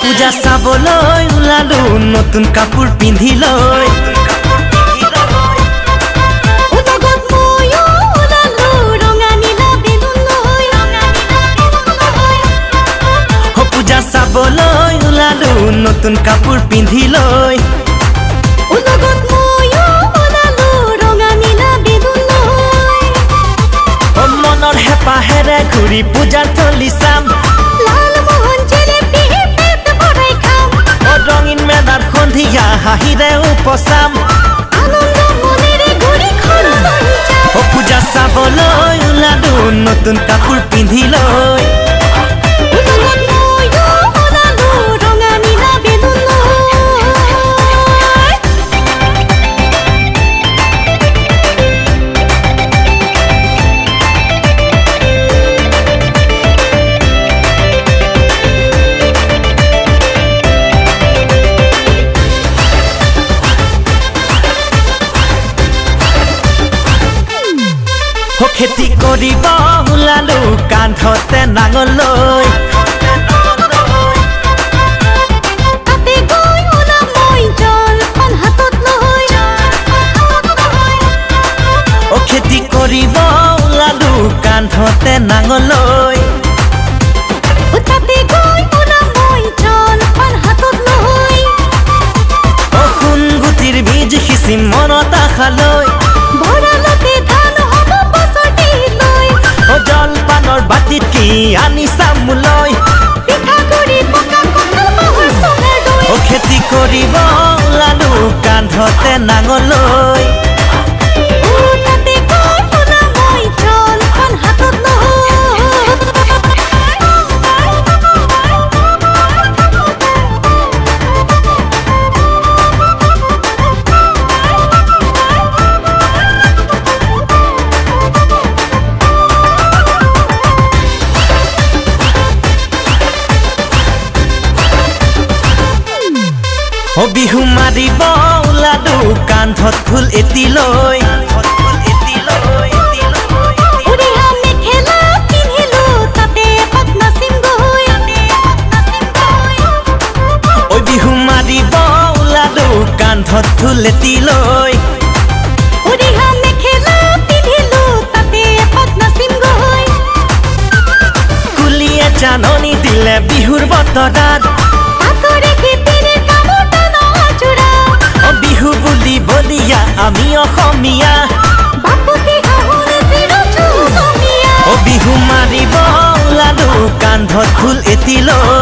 পূজা চাবলৈ ওলালো নতুন কাপোৰ পিন্ধি লৈ পূজা চাবলৈ ওলালো নতুন কাপোৰ পিন্ধি লৈ মনৰ হেঁপাহেৰে ঘূৰি পূজাৰ থলী চাম ৰঙীন মেলাৰ সন্ধিয়া হাঁহিৰে উপচাম পূজা চাবলৈ ওলালো নতুন কাপোৰ পিন্ধি লৈ খেতি কৰিব ওলালো কান্ধতে নাঙল লৈ খেতি কৰিব ওলালো কান্ধতে নাঙল লৈ সোণ গুটিৰ বীজ সিঁচি মনত আশা লৈ জলপানৰ বাটিত কি আনি চামলৈ খেতি কৰিব ওলালো কান্ধতে নাঙল লৈ বিহু মাৰিব ওলালো কান্ধত ফুল এটি লৈ বিহু মাৰিব ওলালো কান্ধত ফুল এটি লৈ কুলিয়ে জাননী দিলে বিহুৰ বতৰত বিহু বুলি বলিয়া আমি অসমীয়া বিহু মাৰিব ওলালো কান্ধত ফুল এটি লৈ